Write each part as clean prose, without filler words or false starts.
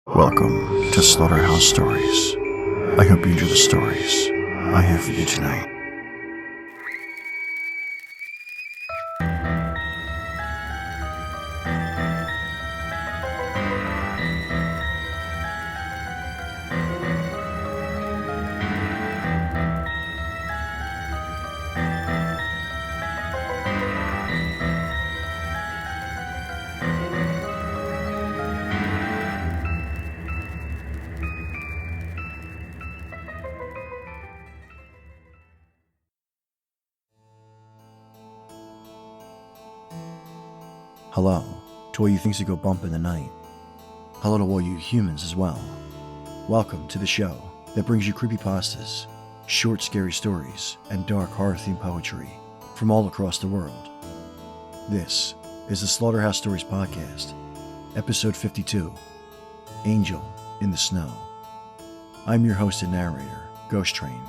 Welcome to Slaughterhouse Stories. I hope you enjoy the stories I have for you tonight. Hello to all you things that go bump in the night. Hello to all you humans as well. Welcome to the show that brings you creepypastas, short scary stories, and dark horror-themed poetry from all across the world. This is the Slaughterhouse Stories Podcast, Episode 52, Angel in the Snow. I'm your host and narrator, Ghost Train,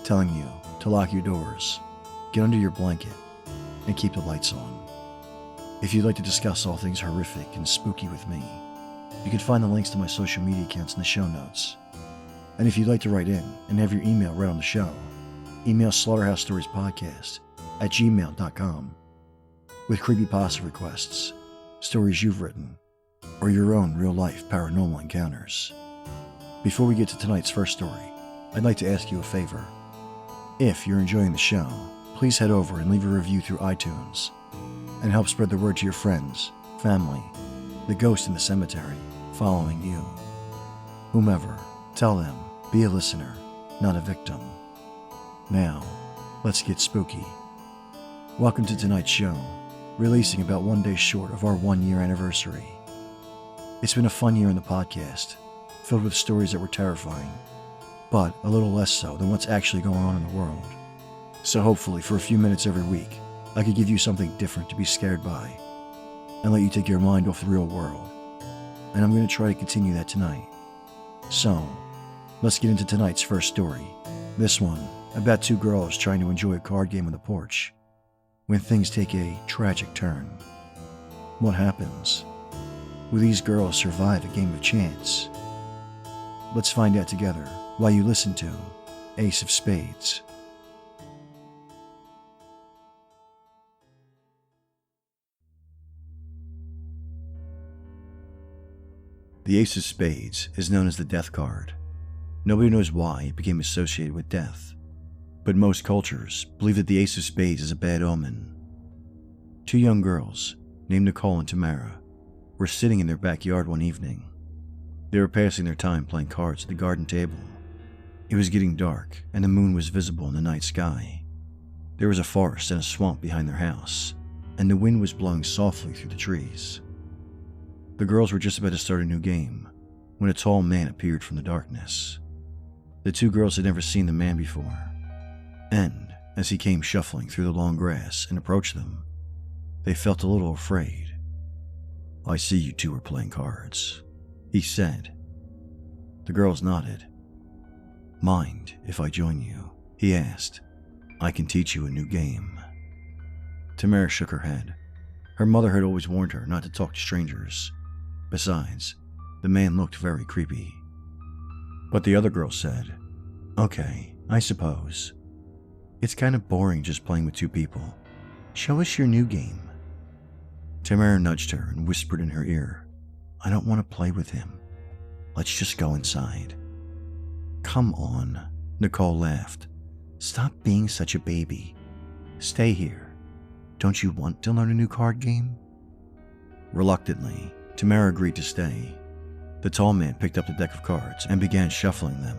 telling you to lock your doors, get under your blanket, and keep the lights on. If you'd like to discuss all things horrific and spooky with me, you can find the links to my social media accounts in the show notes. And if you'd like to write in and have your email read on the show, email slaughterhousestoriespodcast@gmail.com with creepypasta requests, stories you've written, or your own real-life paranormal encounters. Before we get to tonight's first story, I'd like to ask you a favor. If you're enjoying the show, please head over and leave a review through iTunes and help spread the word to your friends, family, the ghost in the cemetery following you. Whomever, tell them, be a listener, not a victim. Now, let's get spooky. Welcome to tonight's show, releasing about 1 day short of our 1-year anniversary. It's been a fun year in the podcast, filled with stories that were terrifying, but a little less so than what's actually going on in the world. So hopefully for a few minutes every week, I could give you something different to be scared by and let you take your mind off the real world. And I'm going to try to continue that tonight. So, let's get into tonight's first story. This one about two girls trying to enjoy a card game on the porch when things take a tragic turn. What happens? Will these girls survive a game of chance? Let's find out together while you listen to Ace of Spades. The Ace of Spades is known as the death card. Nobody knows why it became associated with death, but most cultures believe that the Ace of Spades is a bad omen. Two young girls, named Nicole and Tamara, were sitting in their backyard one evening. They were passing their time playing cards at the garden table. It was getting dark, and the moon was visible in the night sky. There was a forest and a swamp behind their house, and the wind was blowing softly through the trees. The girls were just about to start a new game when a tall man appeared from the darkness. The two girls had never seen the man before, and as he came shuffling through the long grass and approached them, they felt a little afraid. "I see you two are playing cards," he said. The girls nodded. "Mind if I join you?" he asked. "I can teach you a new game." Tamara shook her head. Her mother had always warned her not to talk to strangers. Besides, the man looked very creepy. But the other girl said, "Okay, I suppose. It's kind of boring just playing with two people. Show us your new game." Tamara nudged her and whispered in her ear, "I don't want to play with him. Let's just go inside." "Come on," Nicole laughed. "Stop being such a baby. Stay here. Don't you want to learn a new card game?" Reluctantly, Tamara agreed to stay. The tall man picked up the deck of cards and began shuffling them.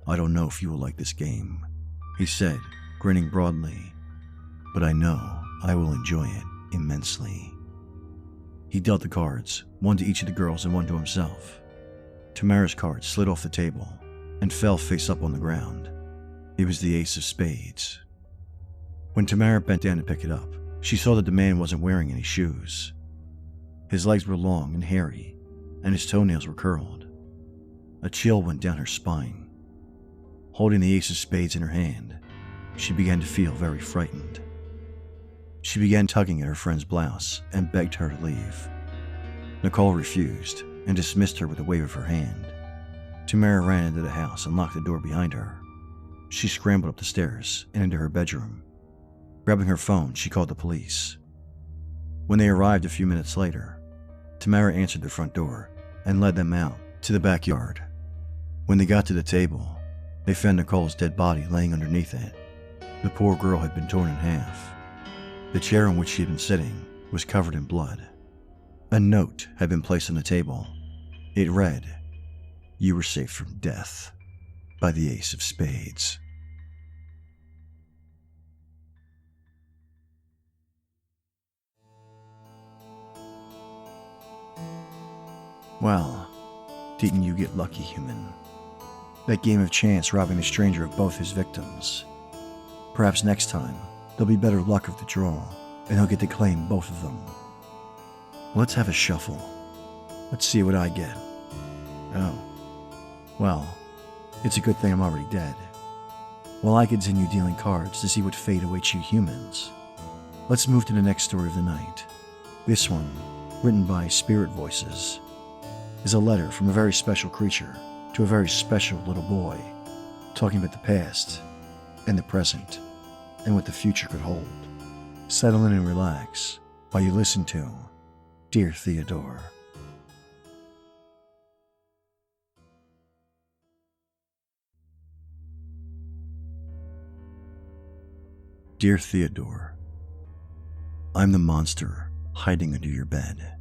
"I don't know if you will like this game," he said, grinning broadly, "but I know I will enjoy it immensely. He dealt the cards, one to each of the girls and one to himself. Tamara's card slid off the table and fell face up on the ground. It was the ace of spades. When Tamara bent down to pick it up, she saw that the man wasn't wearing any shoes. His legs were long and hairy, and his toenails were curled. A chill went down her spine. Holding the ace of spades in her hand, she began to feel very frightened. She began tugging at her friend's blouse and begged her to leave. Nicole refused and dismissed her with a wave of her hand. Tamara ran into the house and locked the door behind her. She scrambled up the stairs and into her bedroom. Grabbing her phone, she called the police. When they arrived a few minutes later, Tamara answered the front door and led them out to the backyard. When they got to the table, they found Nicole's dead body laying underneath it. The poor girl had been torn in half. The chair on which she had been sitting was covered in blood. A note had been placed on the table. It read, "You were saved from death by the ace of spades." Well, didn't you get lucky, human? That game of chance robbing the stranger of both his victims. Perhaps next time, there'll be better luck of the draw, and he'll get to claim both of them. Let's have a shuffle. Let's see what I get. Oh. Well, it's a good thing I'm already dead. While I continue dealing cards to see what fate awaits you humans, let's move to the next story of the night. This one, written by Spirit Voices, is a letter from a very special creature to a very special little boy, talking about the past and the present and what the future could hold. Settle in and relax while you listen to Dear Theodore. Dear Theodore, I'm the monster hiding under your bed.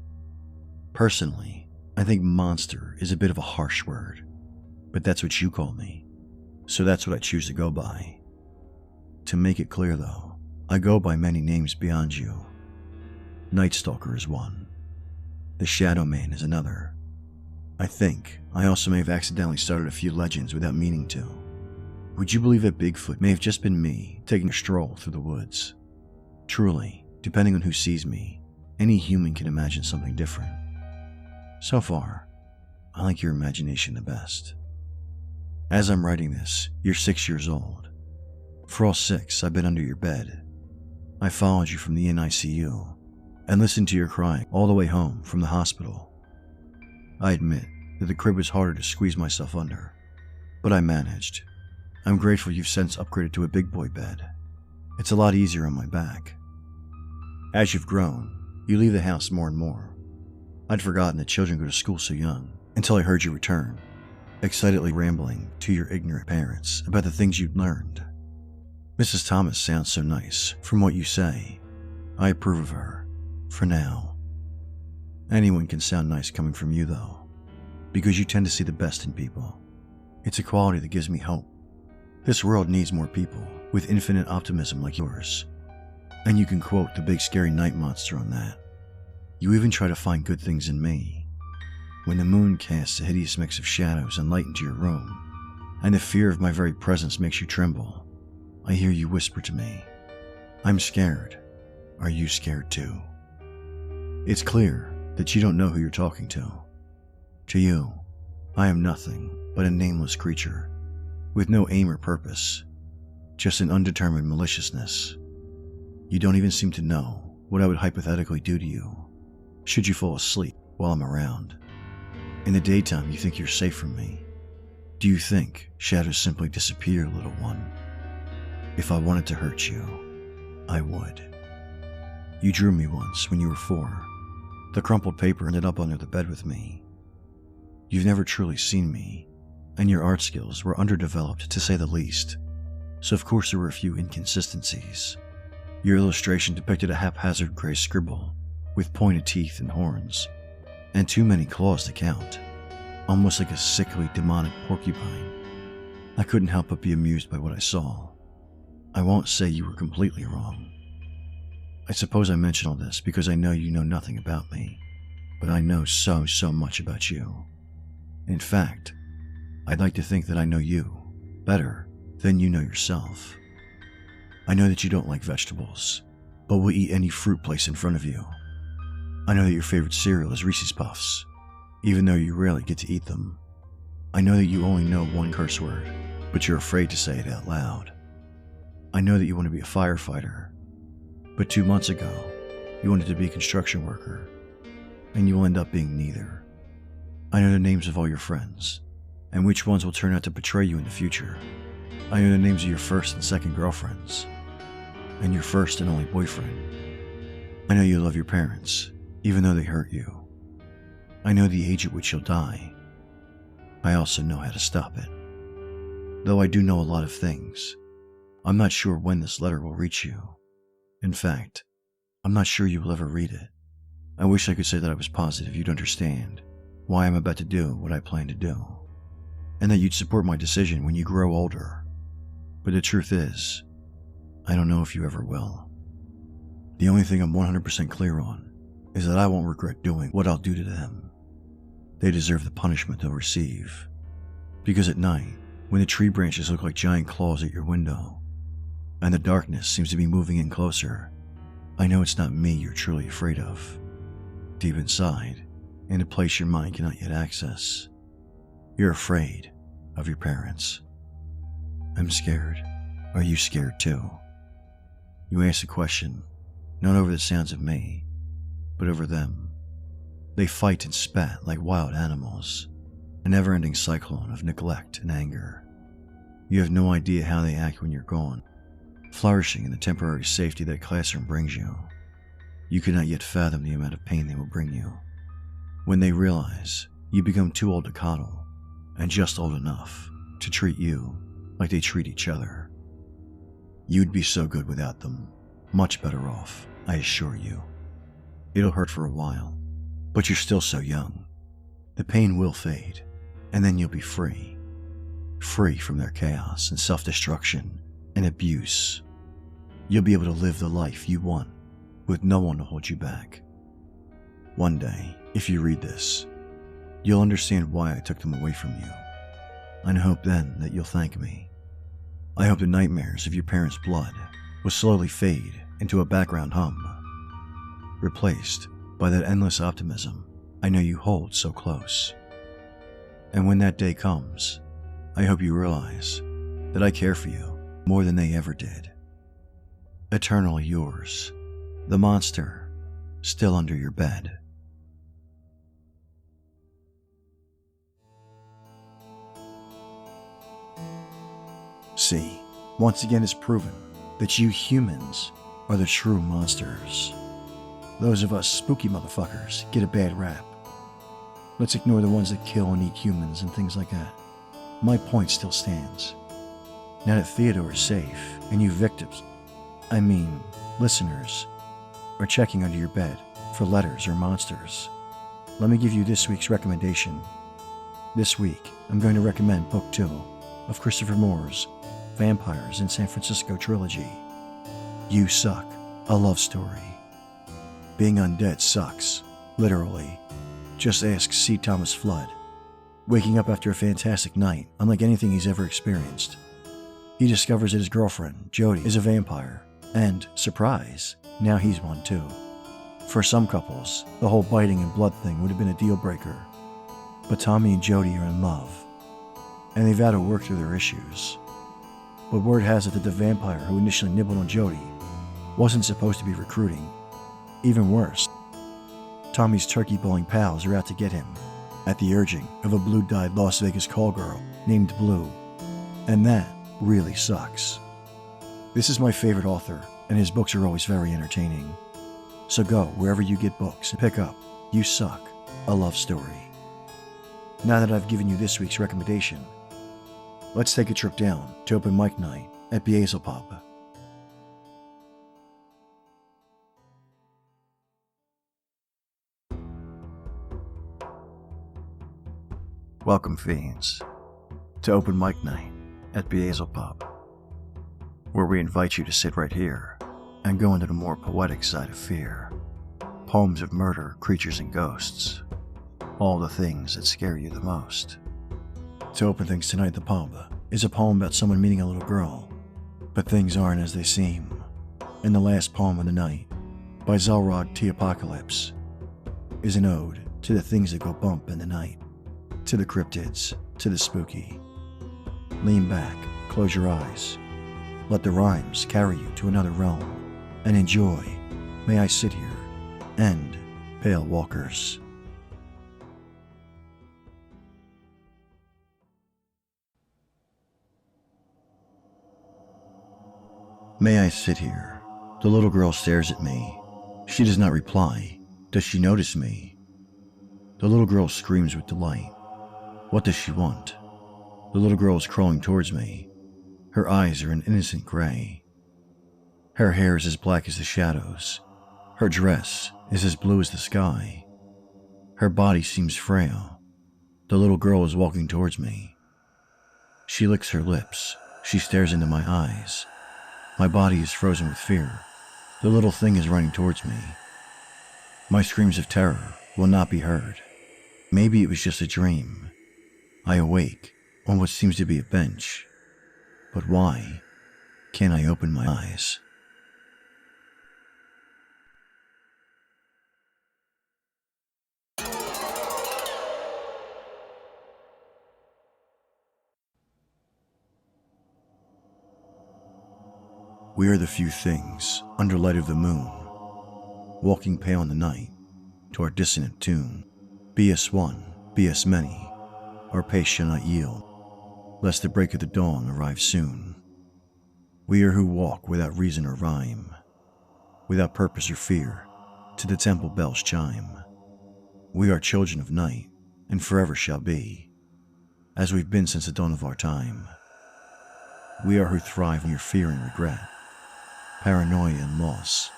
Personally, I think monster is a bit of a harsh word, but that's what you call me, so that's what I choose to go by. To make it clear though, I go by many names beyond you. Night Stalker is one. The Shadow Man is another. I think I also may have accidentally started a few legends without meaning to. Would you believe that Bigfoot may have just been me taking a stroll through the woods? Truly, depending on who sees me, any human can imagine something different. So far, I like your imagination the best. As I'm writing this, you're 6 years old. For all 6, I've been under your bed. I followed you from the NICU and listened to your crying all the way home from the hospital. I admit that the crib was harder to squeeze myself under, but I managed. I'm grateful you've since upgraded to a big boy bed. It's a lot easier on my back. As you've grown, you leave the house more and more. I'd forgotten that children go to school so young until I heard you return, excitedly rambling to your ignorant parents about the things you'd learned. Mrs. Thomas sounds so nice from what you say. I approve of her, for now. Anyone can sound nice coming from you though, because you tend to see the best in people. It's a quality that gives me hope. This world needs more people with infinite optimism like yours. And you can quote the big scary night monster on that. You even try to find good things in me. When the moon casts a hideous mix of shadows and light into your room, and the fear of my very presence makes you tremble, I hear you whisper to me, "I'm scared. Are you scared too?" It's clear that you don't know who you're talking to. To you, I am nothing but a nameless creature, with no aim or purpose, just an undetermined maliciousness. You don't even seem to know what I would hypothetically do to you, should you fall asleep while I'm around. In the daytime, you think you're safe from me. Do you think shadows simply disappear, little one? If I wanted to hurt you, I would. You drew me once when you were 4. The crumpled paper ended up under the bed with me. You've never truly seen me, and your art skills were underdeveloped to say the least, so of course there were a few inconsistencies. Your illustration depicted a haphazard gray scribble with pointed teeth and horns, and too many claws to count, almost like a sickly demonic porcupine. I couldn't help but be amused by what I saw. I won't say you were completely wrong. I suppose I mention all this because I know you know nothing about me, but I know so much about you. In fact, I'd like to think that I know you better than you know yourself. I know that you don't like vegetables, but will eat any fruit placed in front of you. I know that your favorite cereal is Reese's Puffs, even though you rarely get to eat them. I know that you only know one curse word, but you're afraid to say it out loud. I know that you want to be a firefighter, but 2 months ago, you wanted to be a construction worker, and you'll end up being neither. I know the names of all your friends, and which ones will turn out to betray you in the future. I know the names of your first and second girlfriends, and your first and only boyfriend. I know you love your parents, even though they hurt you. I know the age at which you'll die. I also know how to stop it. Though I do know a lot of things, I'm not sure when this letter will reach you. In fact, I'm not sure you will ever read it. I wish I could say that I was positive you'd understand why I'm about to do what I plan to do, and that you'd support my decision when you grow older. But the truth is, I don't know if you ever will. The only thing I'm 100% clear on is that I won't regret doing what I'll do to them. They deserve the punishment they'll receive. Because at night, when the tree branches look like giant claws at your window, and the darkness seems to be moving in closer, I know it's not me you're truly afraid of. Deep inside, in a place your mind cannot yet access, you're afraid of your parents. I'm scared. Are you scared too? You ask the question, not over the sounds of me, but over them. They fight and spat like wild animals, a never-ending cyclone of neglect and anger. You have no idea how they act when you're gone, flourishing in the temporary safety that a classroom brings you. You cannot yet fathom the amount of pain they will bring you. When they realize you become too old to coddle, and just old enough to treat you like they treat each other. You'd be so good without them, much better off, I assure you. It'll hurt for a while, but you're still so young. The pain will fade, and then you'll be free. Free from their chaos and self-destruction and abuse. You'll be able to live the life you want, with no one to hold you back. One day, if you read this, you'll understand why I took them away from you. And I hope then that you'll thank me. I hope the nightmares of your parents' blood will slowly fade into a background hum, replaced by that endless optimism I know you hold so close. And when that day comes, I hope you realize that I care for you more than they ever did. Eternally yours, the monster still under your bed. See, once again it's proven that you humans are the true monsters. Those of us spooky motherfuckers get a bad rap. Let's ignore the ones that kill and eat humans and things like that. My point still stands. Now that Theodore is safe, and you victims, listeners, are checking under your bed for letters or monsters, let me give you this week's recommendation. This week, I'm going to recommend Book 2 of Christopher Moore's Vampires in San Francisco trilogy, You Suck, a Love Story. Being undead sucks, literally. Just ask C. Thomas Flood. Waking up after a fantastic night, unlike anything he's ever experienced. He discovers that his girlfriend, Jody, is a vampire, and, surprise, now he's one too. For some couples, the whole biting and blood thing would have been a deal breaker. But Tommy and Jody are in love, and they vow to work through their issues. But word has it that the vampire who initially nibbled on Jody wasn't supposed to be recruiting. Even worse, Tommy's turkey-bowling pals are out to get him, at the urging of a blue-dyed Las Vegas call girl named Blue. And that really sucks. This is my favorite author, and his books are always very entertaining. So go wherever you get books and pick up You Suck, a Love Story. Now that I've given you this week's recommendation, let's take a trip down to open mic night at Beelze Pub. Welcome, fiends, to open mic night at Beelze Pub, where we invite you to sit right here and go into the more poetic side of fear. Poems of murder, creatures, and ghosts. All the things that scare you the most. To open things tonight at the pub is a poem about someone meeting a little girl. But things aren't as they seem. And the last poem of the night, by Zelrod T. Apocalypse, is an ode to the things that go bump in the night. To the cryptids, to the spooky. Lean back, close your eyes. Let the rhymes carry you to another realm. And enjoy May I Sit Here and Pale Walkers. May I sit here? The little girl stares at me. She does not reply. Does she notice me? The little girl screams with delight. What does she want? The little girl is crawling towards me. Her eyes are an innocent gray. Her hair is as black as the shadows. Her dress is as blue as the sky. Her body seems frail. The little girl is walking towards me. She licks her lips. She stares into my eyes. My body is frozen with fear. The little thing is running towards me. My screams of terror will not be heard. Maybe it was just a dream. I awake on what seems to be a bench. But why can't I open my eyes? We are the few things under light of the moon, walking pale in the night to our dissonant tune. Be us one, be us many, our pace shall not yield, lest the break of the dawn arrive soon. We are who walk without reason or rhyme, without purpose or fear, to the temple bells chime. We are children of night, and forever shall be, as we've been since the dawn of our time. We are who thrive near fear and regret, paranoia and loss,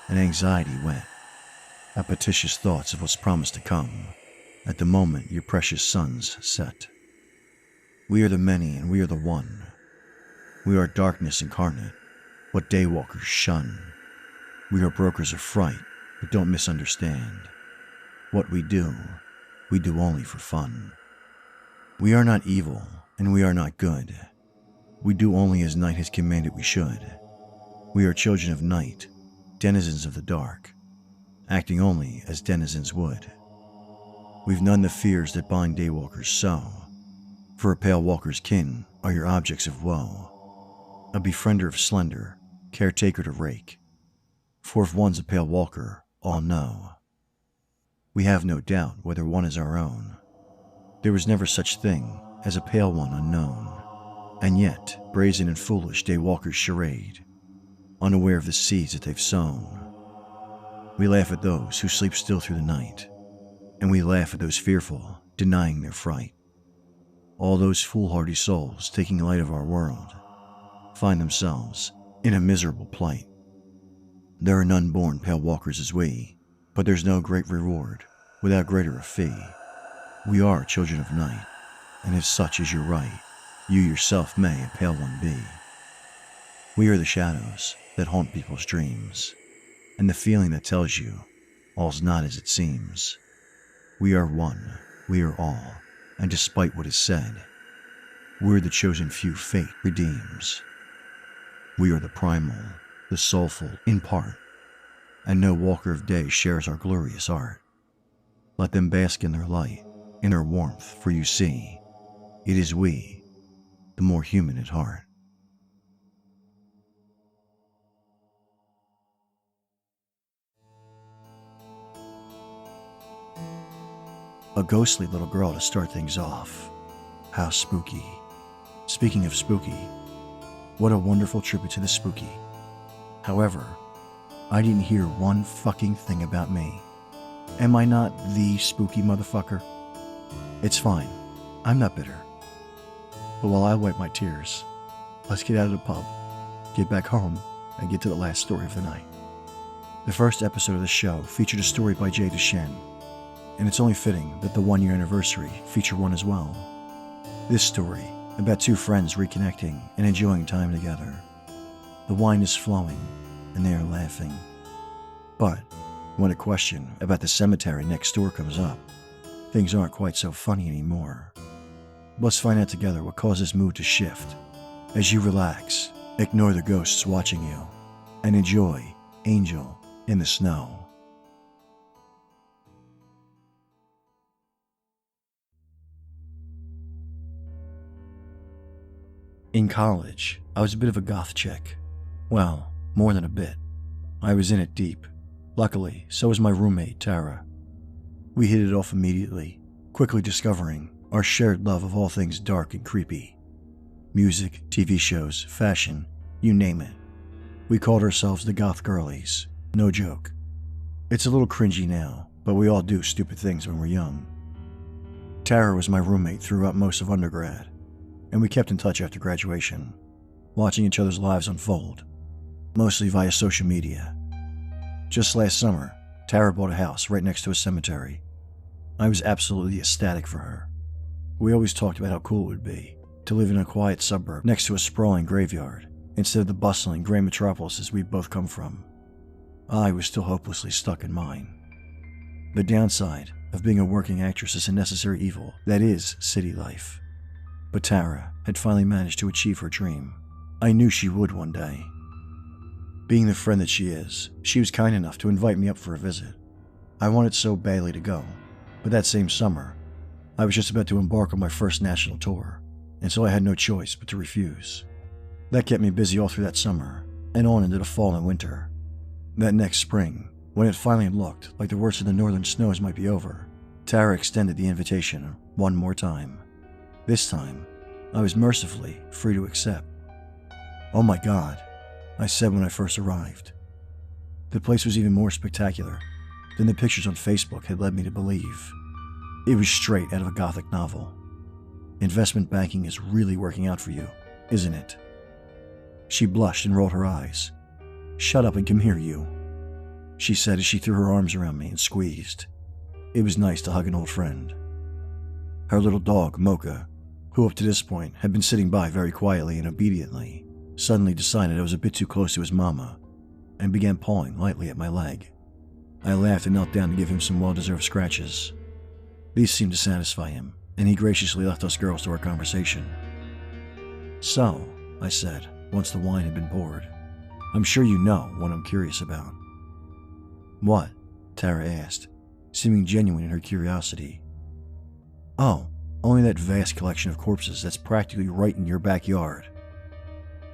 and anxiety wet, at petitious thoughts of what's promised to come, at the moment your precious sun's set. We are the many and we are the one. We are darkness incarnate, what daywalkers shun. We are brokers of fright, but don't misunderstand. What we do only for fun. We are not evil, and we are not good. We do only as night has commanded we should. We are children of night, denizens of the dark, acting only as denizens would. We've none the fears that bind daywalkers so, for a pale walker's kin are your objects of woe. A befriender of slender, caretaker to rake, for if one's a pale walker, all know. We have no doubt whether one is our own. There was never such thing as a pale one unknown, and yet brazen and foolish daywalkers charade, unaware of the seeds that they've sown. We laugh at those who sleep still through the night, and we laugh at those fearful, denying their fright. All those foolhardy souls taking light of our world find themselves in a miserable plight. There are none born pale walkers as we, but there's no great reward without greater a fee. We are children of night, and if such is your right, you yourself may a pale one be. We are the shadows that haunt people's dreams, and the feeling that tells you all's not as it seems. We are one, we are all, and despite what is said, we're the chosen few fate redeems. We are the primal, the soulful in part, and no walker of day shares our glorious art. Let them bask in their light, in their warmth, for you see, it is we, the more human at heart. A ghostly little girl to start things off. How spooky. Speaking of spooky, what a wonderful tribute to the spooky. However, I didn't hear one fucking thing about me. Am I not the spooky motherfucker? It's fine. I'm not bitter. But while I wipe my tears, let's get out of the pub, get back home, and get to the last story of the night. The first episode of the show featured a story by Jay Duchenne, and it's only fitting that the 1-year anniversary feature one as well. This story, about two friends reconnecting and enjoying time together. The wine is flowing, and they are laughing. But when a question about the cemetery next door comes up, things aren't quite so funny anymore. Let's find out together what caused this mood to shift. As you relax, ignore the ghosts watching you, and enjoy Angel in the Snow. In college, I was a bit of a goth chick. Well, more than a bit. I was in it deep. Luckily, so was my roommate, Tara. We hit it off immediately, quickly discovering our shared love of all things dark and creepy. Music, TV shows, fashion, you name it. We called ourselves the Goth Girlies. No joke. It's a little cringy now, but we all do stupid things when we're young. Tara was my roommate throughout most of undergrad, and we kept in touch after graduation, watching each other's lives unfold, mostly via social media. Just last summer, Tara bought a house right next to a cemetery. I was absolutely ecstatic for her. We always talked about how cool it would be to live in a quiet suburb next to a sprawling graveyard, instead of the bustling gray metropolises we both come from. I was still hopelessly stuck in mine. The downside of being a working actress is a necessary evil that is city life. But Tara had finally managed to achieve her dream. I knew she would one day. Being the friend that she is, she was kind enough to invite me up for a visit. I wanted so badly to go, but that same summer, I was just about to embark on my first national tour, and so I had no choice but to refuse. That kept me busy all through that summer, and on into the fall and winter. That next spring, when it finally looked like the worst of the northern snows might be over, Tara extended the invitation one more time. This time, I was mercifully free to accept. "Oh my God," I said when I first arrived. The place was even more spectacular than the pictures on Facebook had led me to believe. It was straight out of a gothic novel. Investment banking is really working out for you, isn't it? She blushed and rolled her eyes. "Shut up and come here, you," she said as she threw her arms around me and squeezed. It was nice to hug an old friend. Her little dog, Mocha, who up to this point had been sitting by very quietly and obediently, suddenly decided I was a bit too close to his mama and began pawing lightly at my leg. I laughed and knelt down to give him some well-deserved scratches. These seemed to satisfy him, and he graciously left us girls to our conversation. "So," I said, once the wine had been poured, "I'm sure you know what I'm curious about." "What?" Tara asked, seeming genuine in her curiosity. "Oh, only that vast collection of corpses that's practically right in your backyard."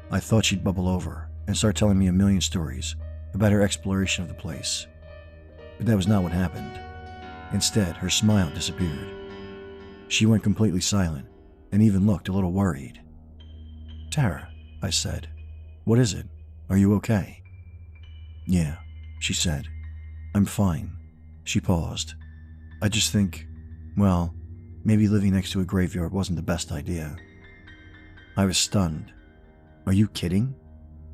I thought she'd bubble over and start telling me a million stories about her exploration of the place. But that was not what happened. Instead, her smile disappeared. She went completely silent and even looked a little worried. "Tara," I said, "what is it? Are you okay?" "Yeah," she said. "I'm fine." She paused. "I just think, well, maybe living next to a graveyard wasn't the best idea." I was stunned. "Are you kidding?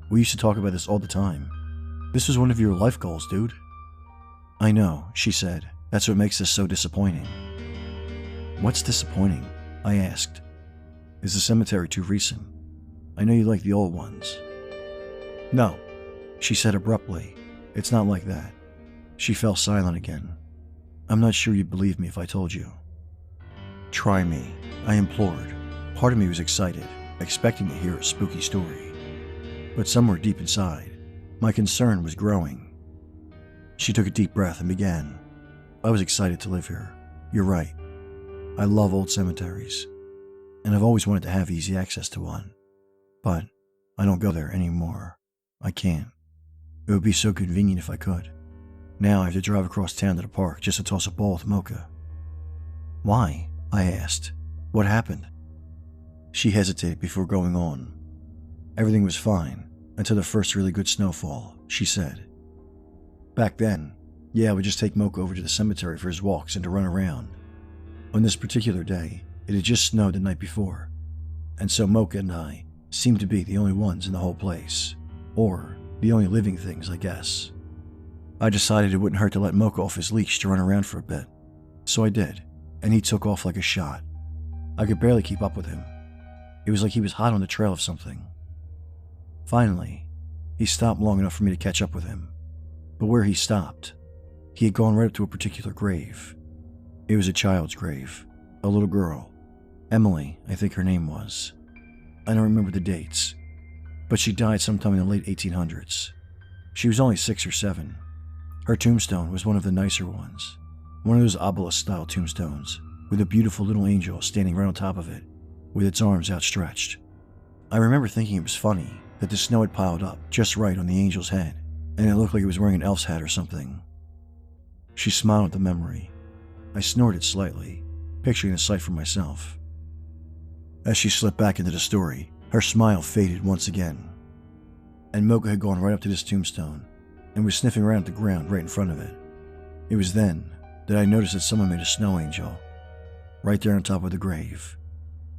We used to talk about this all the time. This was one of your life goals, dude." "I know," she said. "That's what makes this so disappointing." "What's disappointing?" I asked. "Is the cemetery too recent? I know you like the old ones." "No," she said abruptly. "It's not like that." She fell silent again. "I'm not sure you'd believe me if I told you." "Try me," I implored. Part of me was excited, expecting to hear a spooky story. But somewhere deep inside, my concern was growing. She took a deep breath and began. "I was excited to live here. You're right. I love old cemeteries, and I've always wanted to have easy access to one. But I don't go there anymore. I can't. It would be so convenient if I could. Now I have to drive across town to the park just to toss a ball with Mocha." "Why?" I asked. "What happened?" She hesitated before going on. "Everything was fine until the first really good snowfall," she said. "Back then, yeah, I would just take Mocha over to the cemetery for his walks and to run around. On this particular day, it had just snowed the night before, and so Mocha and I seemed to be the only ones in the whole place. Or the only living things, I guess. I decided it wouldn't hurt to let Mocha off his leash to run around for a bit. So I did, and he took off like a shot. I could barely keep up with him. It was like he was hot on the trail of something. Finally, He stopped long enough for me to catch up with him. But where he stopped, he had gone right up to a particular grave. It was a child's grave, a little girl. Emily, I think her name was. I don't remember the dates, but she died sometime in the late 1800s. She was only 6 or 7. Her tombstone was one of the nicer ones, one of those obelisk-style tombstones, with a beautiful little angel standing right on top of it, with its arms outstretched. I remember thinking it was funny that the snow had piled up just right on the angel's head, and it looked like it was wearing an elf's hat or something. She smiled at the memory. I snorted slightly, picturing the sight for myself. As she slipped back into the story, her smile faded once again. And Mocha had gone right up to this tombstone and was sniffing around at the ground right in front of it. It was then that I noticed that someone made a snow angel right there on top of the grave.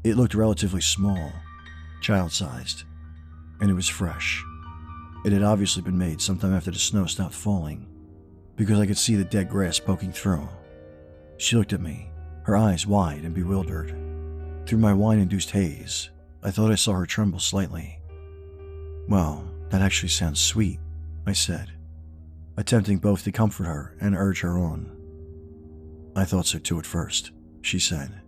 It looked relatively small, child-sized, and it was fresh. It had obviously been made sometime after the snow stopped falling, because I could see the dead grass poking through. She looked at me, her eyes wide and bewildered. Through my wine-induced haze, I thought I saw her tremble slightly. "Well, that actually sounds sweet," I said, attempting both to comfort her and urge her on. "I thought so too at first," she said.